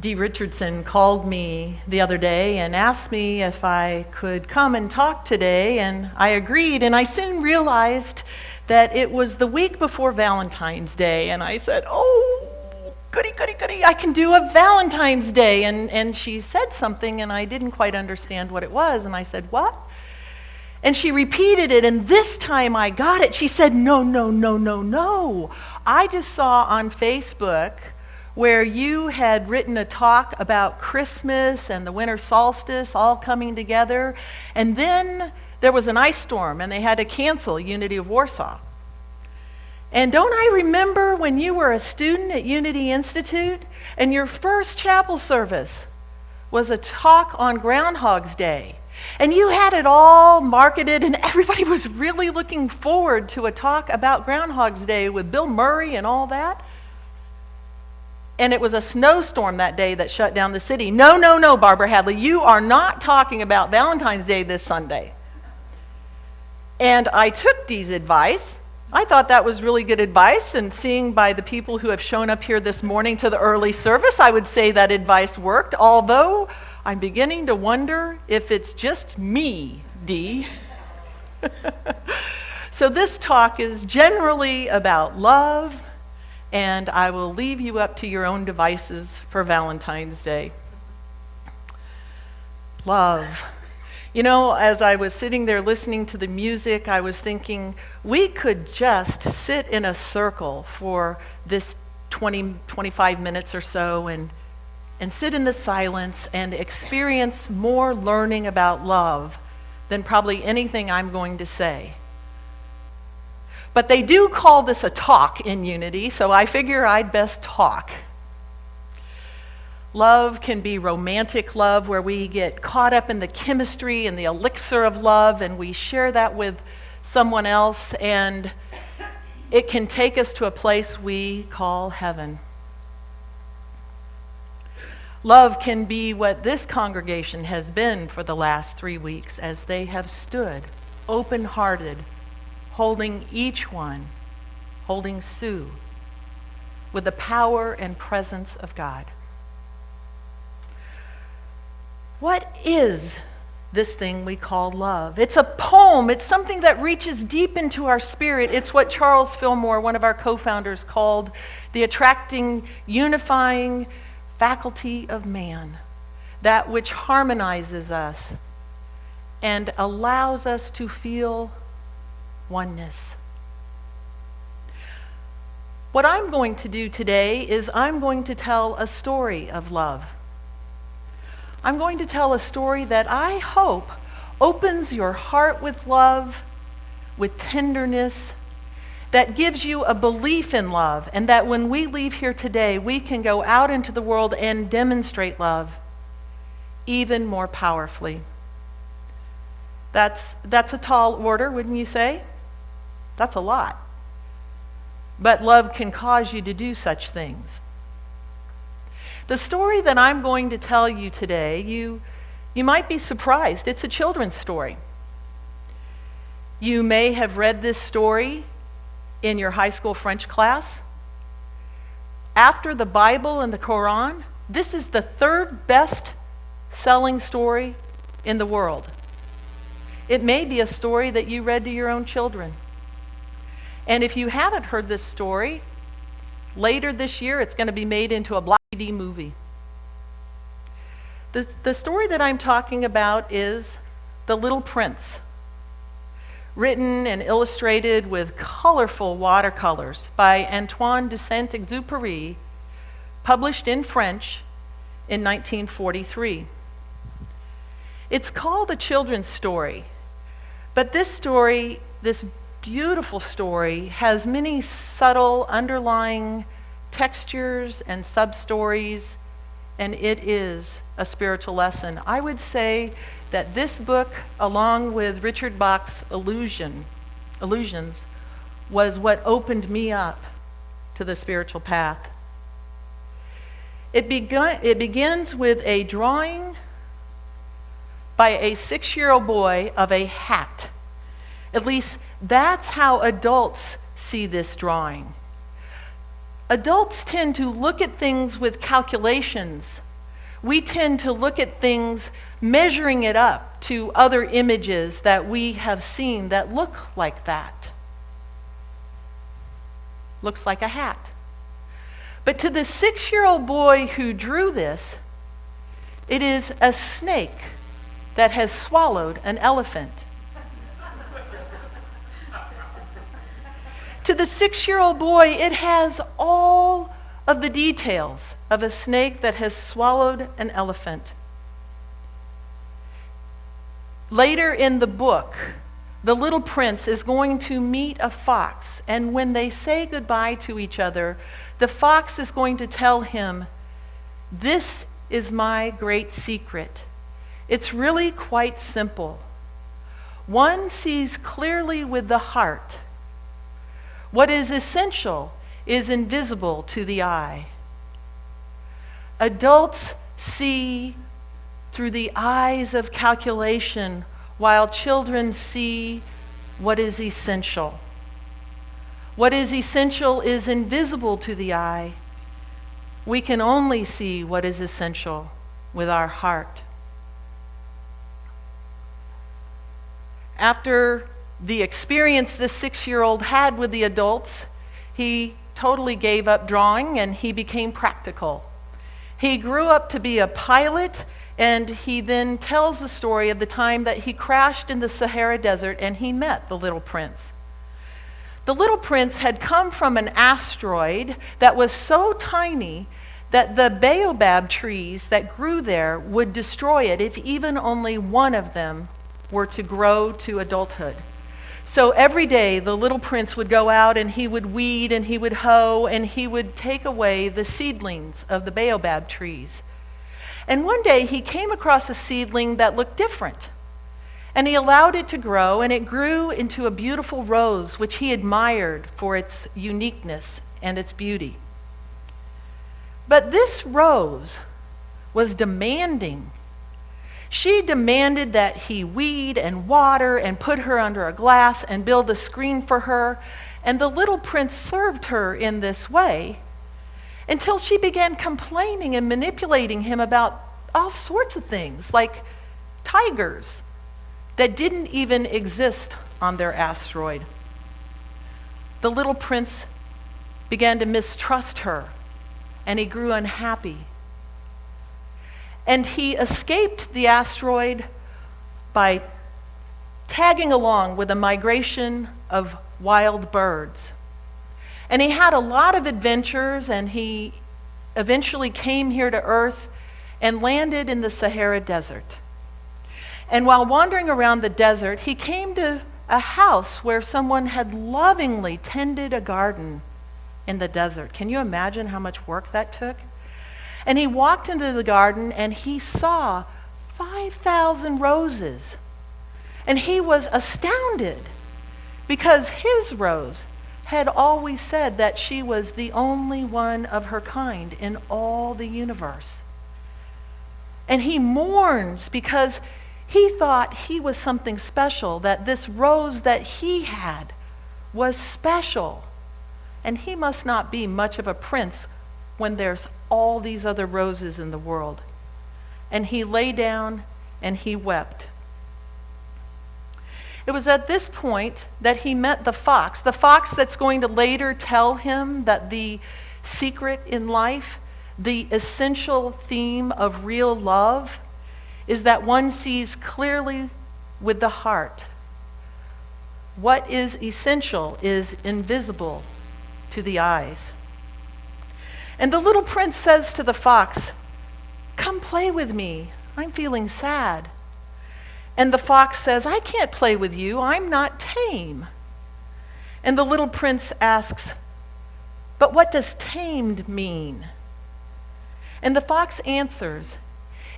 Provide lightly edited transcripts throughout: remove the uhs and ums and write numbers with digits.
Dee Richardson called me the other day and asked me if I could come and talk today, and I agreed, and I soon realized that it was the week before Valentine's Day, and I said, oh, goody, goody, goody, I can do a Valentine's Day, and she said something, and I didn't quite understand what it was, and I said, what? And she repeated it, and this time I got it. She said, no, no, no, no, no. I just saw on Facebook where you had written a talk about Christmas and the winter solstice all coming together, and then there was an ice storm, and they had to cancel Unity of Warsaw. And don't I remember when you were a student at Unity Institute, and your first chapel service was a talk on Groundhog's Day, and you had it all marketed, and everybody was really looking forward to a talk about Groundhog's Day with Bill Murray and all that. And it was a snowstorm that day that shut down the city. No, no, no, Barbara Hadley, you are not talking about Valentine's Day this Sunday. And I took Dee's advice. I thought that was really good advice, and seeing by the people who have shown up here this morning to the early service, I would say that advice worked, although I'm beginning to wonder if it's just me, Dee. So this talk is generally about love, and I will leave you up to your own devices for Valentine's Day. Love. You know, as I was sitting there listening to the music, I was thinking we could just sit in a circle for this 25 minutes or so and sit in the silence and experience more learning about love than probably anything I'm going to say. But they do call this a talk in Unity, so I figure I'd best talk. Love can be romantic love, where we get caught up in the chemistry and the elixir of love, and we share that with someone else, and it can take us to a place we call heaven. Love can be what this congregation has been for the last 3 weeks, as they have stood open-hearted, holding each one, holding Sue, with the power and presence of God. What is this thing we call love? It's a poem. It's something that reaches deep into our spirit. It's what Charles Fillmore, one of our co-founders, called the attracting, unifying faculty of man, that which harmonizes us and allows us to feel oneness. What I'm going to do today is I'm going to tell a story of love. I'm going to tell a story that I hope opens your heart with love, with tenderness, that gives you a belief in love, and that when we leave here today, we can go out into the world and demonstrate love even more powerfully. That's a tall order, wouldn't you say? That's a lot. But love can cause you to do such things. The story that I'm going to tell you today, you might be surprised. It's a children's story. You may have read this story in your high school French class. After the Bible and the Quran, this is the third best selling story in the world. It may be a story that you read to your own children. And if you haven't heard this story, later this year it's going to be made into a Black DVD movie. The story that I'm talking about is The Little Prince, written and illustrated with colorful watercolors by Antoine de Saint-Exupéry, published in French in 1943. It's called a children's story, but this story, this beautiful story, has many subtle underlying textures and sub-stories, and it is a spiritual lesson. I would say that this book, along with Richard Bach's Illusions, was what opened me up to the spiritual path. It begins with a drawing by a 6-year-old boy of a hat. At least that's how adults see this drawing. Adults tend to look at things with calculations we tend to look at things, measuring it up to other images that we have seen that look like that. Looks like a hat. But to the 6-year-old boy who drew this, it is a snake that has swallowed an elephant. To the 6-year-old boy, it has all of the details of a snake that has swallowed an elephant. Later in the book, the little prince is going to meet a fox, and when they say goodbye to each other, the fox is going to tell him, "This is my great secret. It's really quite simple. One sees clearly with the heart. What is essential is invisible to the eye. Adults see through the eyes of calculation, while children see what is essential. What is essential is invisible to the eye. We can only see what is essential with our heart." After the experience this 6-year-old had with the adults, he totally gave up drawing and he became practical. He grew up to be a pilot, and he then tells the story of the time that he crashed in the Sahara Desert and he met the little prince. The little prince had come from an asteroid that was so tiny that the baobab trees that grew there would destroy it if even only one of them were to grow to adulthood. So every day the little prince would go out and he would weed and he would hoe and he would take away the seedlings of the baobab trees. And one day he came across a seedling that looked different. And he allowed it to grow, and it grew into a beautiful rose which he admired for its uniqueness and its beauty. But this rose was demanding. She demanded that he weed and water and put her under a glass and build a screen for her, and the little prince served her in this way until she began complaining and manipulating him about all sorts of things, like tigers that didn't even exist on their asteroid. The little prince began to mistrust her, and he grew unhappy. And he escaped the asteroid by tagging along with a migration of wild birds. And he had a lot of adventures, and he eventually came here to Earth and landed in the Sahara Desert. And while wandering around the desert, he came to a house where someone had lovingly tended a garden in the desert. Can you imagine how much work that took? And he walked into the garden and he saw 5,000 roses. And he was astounded because his rose had always said that she was the only one of her kind in all the universe. And he mourns because he thought he was something special, that this rose that he had was special. And he must not be much of a prince when there's all these other roses in the world. And he lay down and he wept. It was at this point that he met the fox that's going to later tell him that the secret in life, the essential theme of real love, is that one sees clearly with the heart. What is essential is invisible to the eyes. And the little prince says to the fox, "Come play with me. I'm feeling sad." And the fox says, "I can't play with you. I'm not tame." And the little prince asks, "But what does tamed mean?" And the fox answers,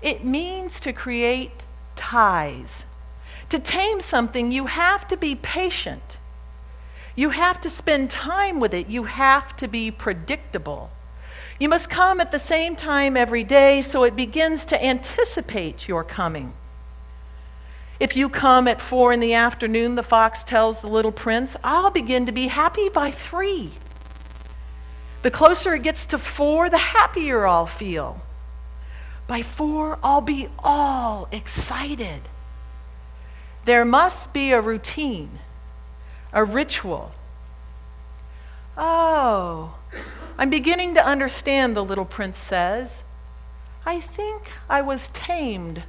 "It means to create ties. To tame something, you have to be patient. You have to spend time with it. You have to be predictable. You must come at the same time every day so it begins to anticipate your coming. If you come at 4 p.m, the fox tells the little prince, I'll begin to be happy by 3. The closer it gets to 4, the happier I'll feel. By 4, I'll be all excited. There must be a routine, a ritual. Oh, I'm beginning to understand, the little prince says. I think I was tamed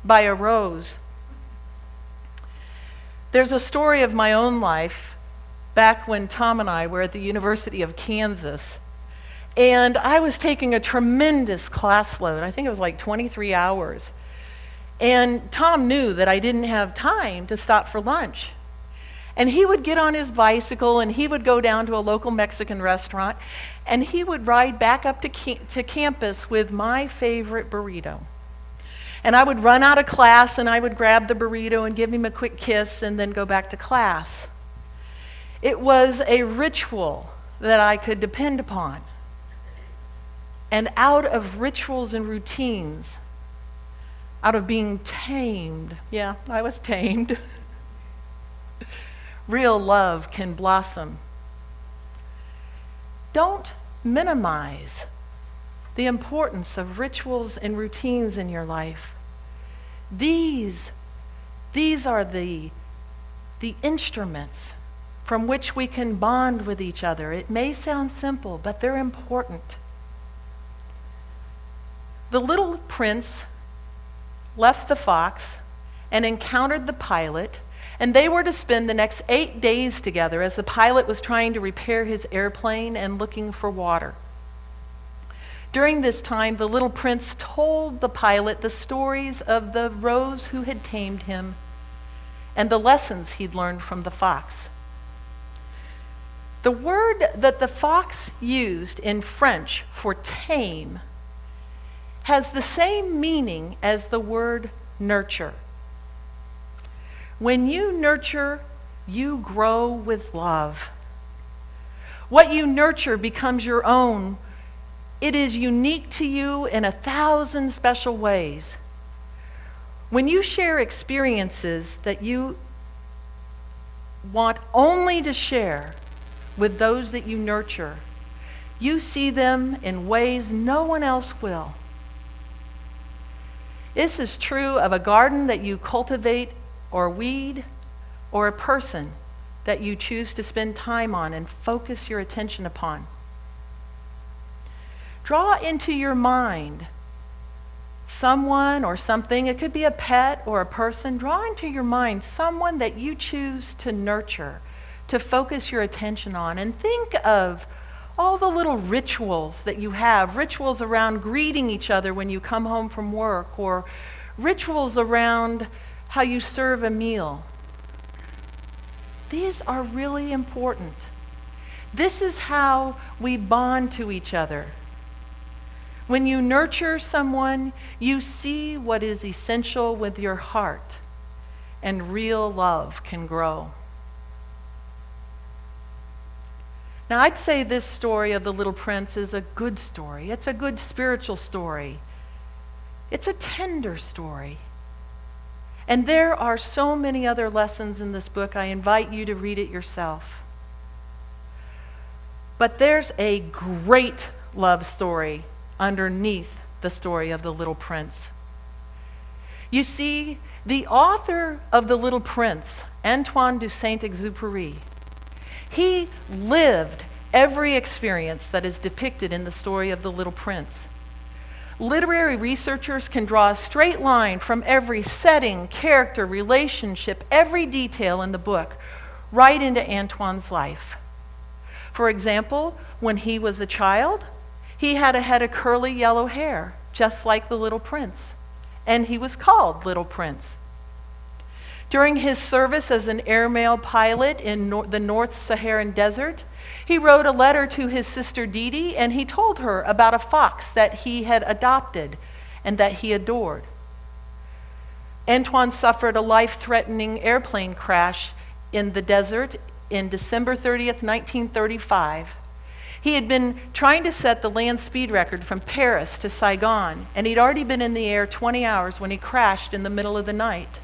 by a rose. There's a story of my own life back when Tom and I were at the University of Kansas. And I was taking a tremendous class load. I think it was like 23 hours. And Tom knew that I didn't have time to stop for lunch. And he would get on his bicycle and he would go down to a local Mexican restaurant and he would ride back up to campus with my favorite burrito. And I would run out of class and I would grab the burrito and give him a quick kiss and then go back to class. It was a ritual that I could depend upon. And out of rituals and routines, out of being tamed, yeah, I was tamed, real love can blossom. Don't minimize the importance of rituals and routines in your life. These are the instruments from which we can bond with each other. It may sound simple, but they're important. The little prince left the fox and encountered the pilot, and they were to spend the next 8 days together as the pilot was trying to repair his airplane and looking for water. During this time, the little prince told the pilot the stories of the rose who had tamed him and the lessons he'd learned from the fox. The word that the fox used in French for tame has the same meaning as the word nurture. When you nurture, you grow with love. What you nurture becomes your own. It is unique to you in 1,000 special ways. When you share experiences that you want only to share with those that you nurture, you see them in ways no one else will. This is true of a garden that you cultivate or weed, or a person that you choose to spend time on and focus your attention upon. Draw into your mind someone or something. It could be a pet or a person. Draw into your mind someone that you choose to nurture, to focus your attention on, and think of all the little rituals that you have, rituals around greeting each other when you come home from work, or rituals around how you serve a meal. These are really important. This is how we bond to each other. When you nurture someone, you see what is essential with your heart, and real love can grow. Now, I'd say this story of the little prince is a good story. It's a good spiritual story. It's a tender story. And there are so many other lessons in this book. I invite you to read it yourself. But there's a great love story underneath the story of the little prince. You see, the author of The Little Prince, Antoine de Saint-Exupéry, he lived every experience that is depicted in the story of the little prince. Literary researchers can draw a straight line from every setting, character, relationship, every detail in the book, right into Antoine's life. For example, when he was a child, he had a head of curly yellow hair, just like the little prince, and he was called Little Prince. During his service as an airmail pilot in the North Saharan desert, he wrote a letter to his sister Didi, and he told her about a fox that he had adopted and that he adored. Antoine suffered a life-threatening airplane crash in the desert in December 30th, 1935. He had been trying to set the land speed record from Paris to Saigon, and he'd already been in the air 20 hours when he crashed in the middle of the night.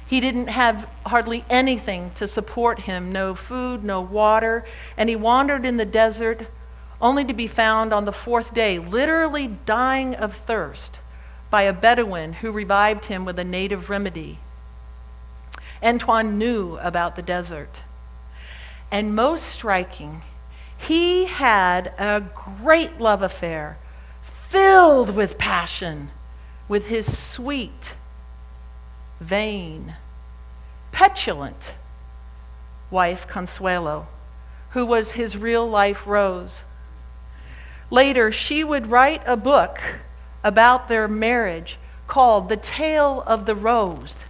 He didn't have hardly anything to support him, no food, no water, and he wandered in the desert only to be found on the fourth day, literally dying of thirst, by a Bedouin who revived him with a native remedy. Antoine knew about the desert. And most striking, he had a great love affair, filled with passion, with his sweet, vain, petulant wife, Consuelo, who was his real-life Rose. Later, she would write a book about their marriage called The Tale of the Rose.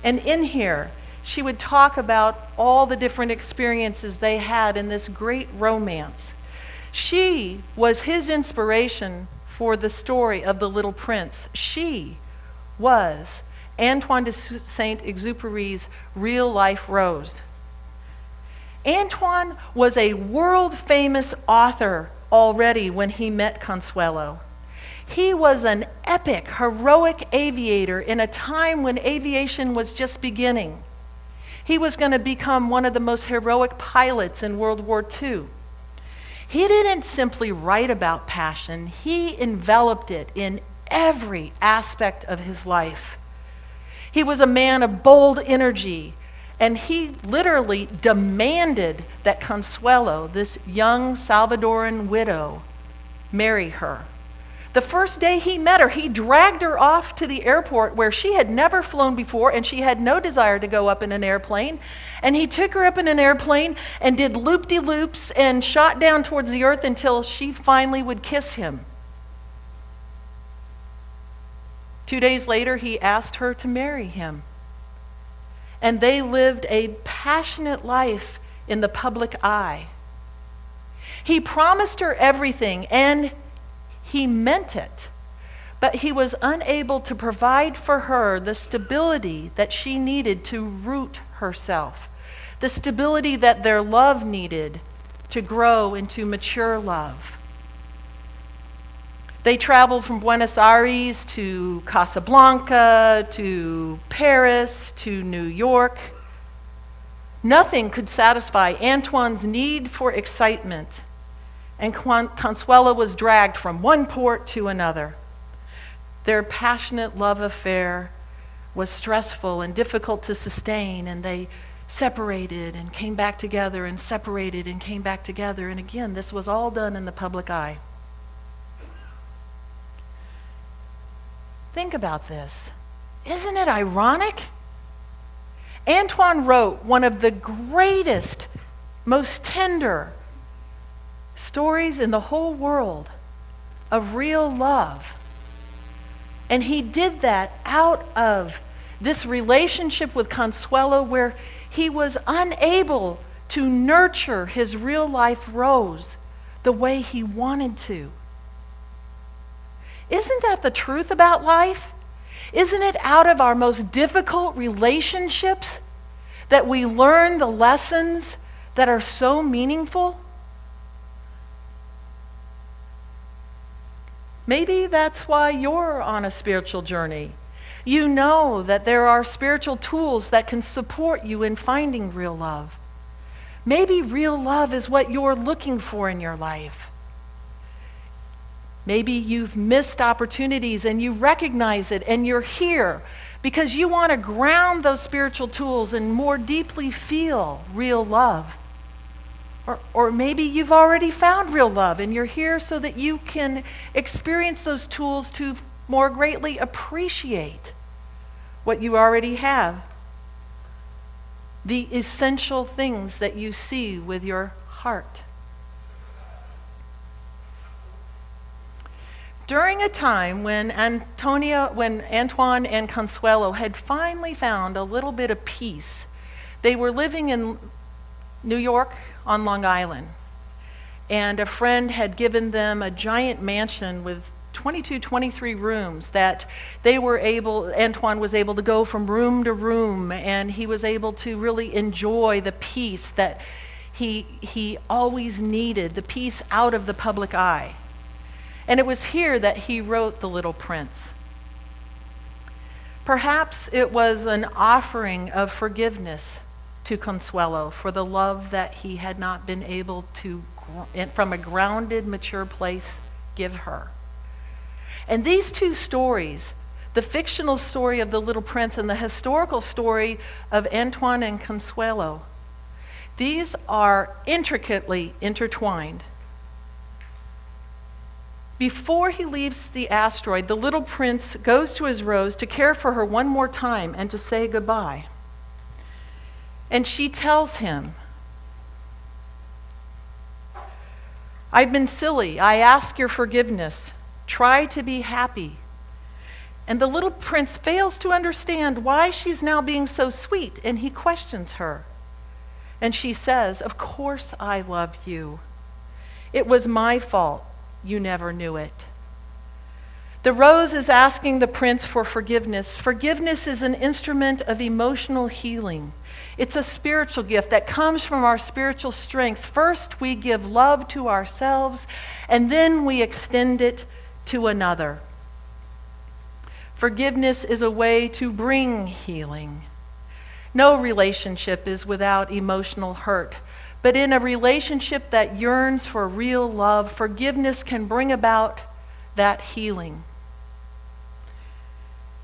And in here, she would talk about all the different experiences they had in this great romance. She was his inspiration for the story of The Little Prince. She was Antoine de Saint-Exupéry's real-life Rose. Antoine was a world-famous author already when he met Consuelo. He was an epic, heroic aviator in a time when aviation was just beginning. He was going to become one of the most heroic pilots in World War II. He didn't simply write about passion, he enveloped it in every aspect of his life. He was a man of bold energy, and he literally demanded that Consuelo, this young Salvadoran widow, marry her. The first day he met her, he dragged her off to the airport where she had never flown before and she had no desire to go up in an airplane. And he took her up in an airplane and did loop-de-loops and shot down towards the earth until she finally would kiss him. 2 days later, he asked her to marry him. And they lived a passionate life in the public eye. He promised her everything, and he meant it, but he was unable to provide for her the stability that she needed to root herself, the stability that their love needed to grow into mature love. They traveled from Buenos Aires to Casablanca, to Paris, to New York. Nothing could satisfy Antoine's need for excitement, and Consuelo was dragged from one port to another. Their passionate love affair was stressful and difficult to sustain, and they separated and came back together and separated and came back together. And again, this was all done in the public eye. Think about this. Isn't it ironic? Antoine wrote one of the greatest, most tender stories in the whole world of real love. And he did that out of this relationship with Consuelo where he was unable to nurture his real life Rose the way he wanted to. Isn't that the truth about life? Isn't it out of our most difficult relationships that we learn the lessons that are so meaningful? Maybe that's why you're on a spiritual journey. You know that there are spiritual tools that can support you in finding real love. Maybe real love is what you're looking for in your life. Maybe you've missed opportunities and you recognize it and you're here because you want to ground those spiritual tools and more deeply feel real love. Or maybe you've already found real love and you're here so that you can experience those tools to more greatly appreciate what you already have. The essential things that you see with your heart. During a time when Antoine and Consuelo had finally found a little bit of peace, they were living in New York on Long Island, and a friend had given them a giant mansion with 23 rooms that Antoine was able to go from room to room, and he was able to really enjoy the peace that he always needed, the peace out of the public eye. And it was here that he wrote The Little Prince. Perhaps it was an offering of forgiveness to Consuelo for the love that he had not been able to from a grounded, mature place, give her. And these two stories, the fictional story of the Little Prince and the historical story of Antoine and Consuelo, these are intricately intertwined. Before he leaves the asteroid, the little prince goes to his rose to care for her one more time and to say goodbye. And she tells him, "I've been silly. I ask your forgiveness. Try to be happy." And the little prince fails to understand why she's now being so sweet, and he questions her. And she says, "Of course I love you. It was my fault. You never knew it." The rose is asking the prince for forgiveness. Forgiveness is an instrument of emotional healing. It's a spiritual gift that comes from our spiritual strength. First, we give love to ourselves, and then we extend it to another. Forgiveness is a way to bring healing. No relationship is without emotional hurt. But in a relationship that yearns for real love, forgiveness can bring about that healing.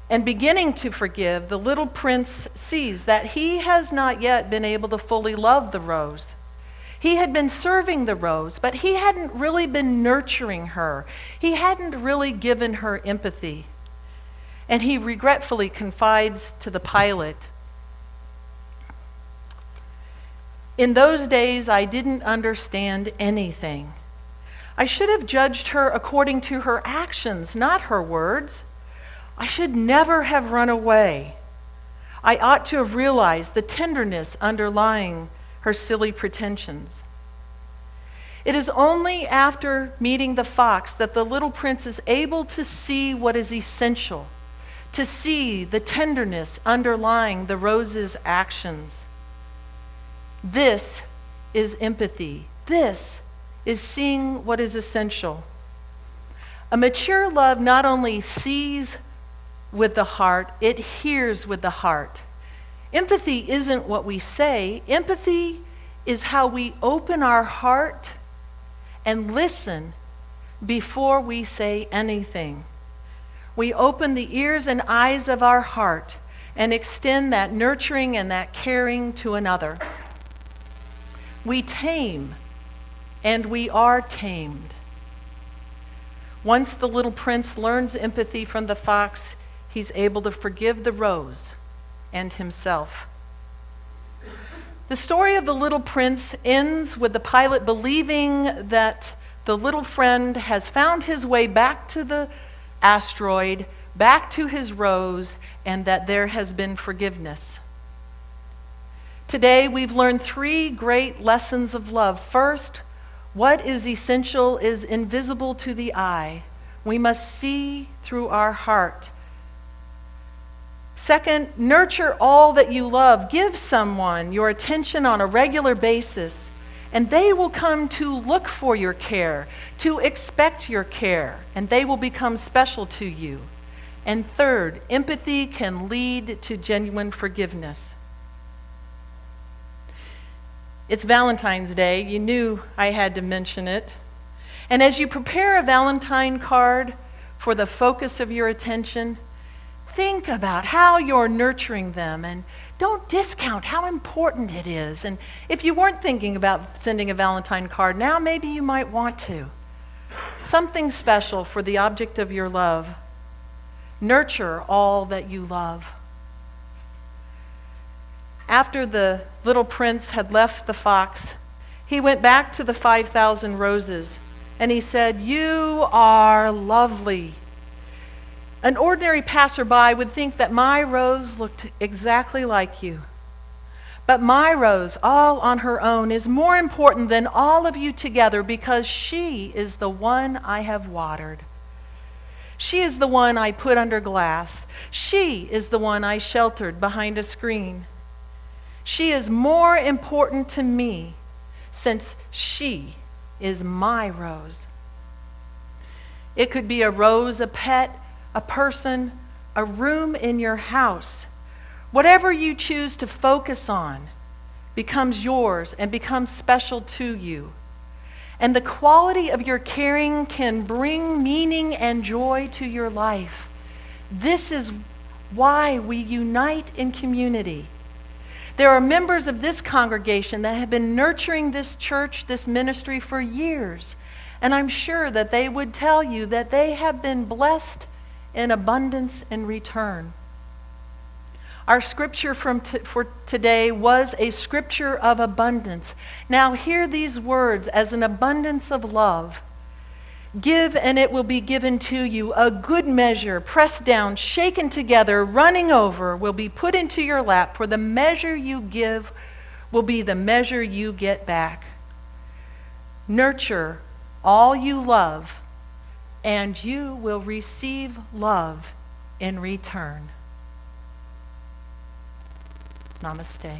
And beginning to forgive, the little prince sees that he has not yet been able to fully love the rose. He had been serving the rose, but he hadn't really been nurturing her. He hadn't really given her empathy. And he regretfully confides to the pilot, "In those days, I didn't understand anything. I should have judged her according to her actions, not her words. I should never have run away. I ought to have realized the tenderness underlying her silly pretensions." It is only after meeting the fox that the little prince is able to see what is essential, to see the tenderness underlying the rose's actions. This is empathy. This is seeing what is essential. A mature love not only sees with the heart, it hears with the heart. Empathy isn't what we say. Empathy is how we open our heart and listen before we say anything. We open the ears and eyes of our heart and extend that nurturing and that caring to another. We tame, and we are tamed. Once the little prince learns empathy from the fox, he's able to forgive the rose and himself. The story of the little prince ends with the pilot believing that the little friend has found his way back to the asteroid, back to his rose, and that there has been forgiveness. Today, we've learned 3 great lessons of love. First, what is essential is invisible to the eye. We must see through our heart. Second, nurture all that you love. Give someone your attention on a regular basis, and they will come to look for your care, to expect your care, and they will become special to you. And third, empathy can lead to genuine forgiveness. It's Valentine's Day. You knew I had to mention it. And as you prepare a Valentine card for the focus of your attention, think about how you're nurturing them, and don't discount how important it is. And if you weren't thinking about sending a Valentine card, now maybe you might want to. Something special for the object of your love. Nurture all that you love. After the little prince had left the fox, he went back to the 5,000 roses, and he said, "You are lovely. An ordinary passerby would think that my rose looked exactly like you. But my rose, all on her own, is more important than all of you together because she is the one I have watered. She is the one I put under glass. She is the one I sheltered behind a screen. She is more important to me since she is my rose." It could be a rose, a pet, a person, a room in your house. Whatever you choose to focus on becomes yours and becomes special to you. And the quality of your caring can bring meaning and joy to your life. This is why we unite in community. There are members of this congregation that have been nurturing this church, this ministry for years. And I'm sure that they would tell you that they have been blessed in abundance in return. Our scripture for today was a scripture of abundance. Now hear these words as an abundance of love. Give, and it will be given to you. A good measure, pressed down, shaken together, running over, will be put into your lap. For the measure you give will be the measure you get back. Nurture all you love, and you will receive love in return. Namaste.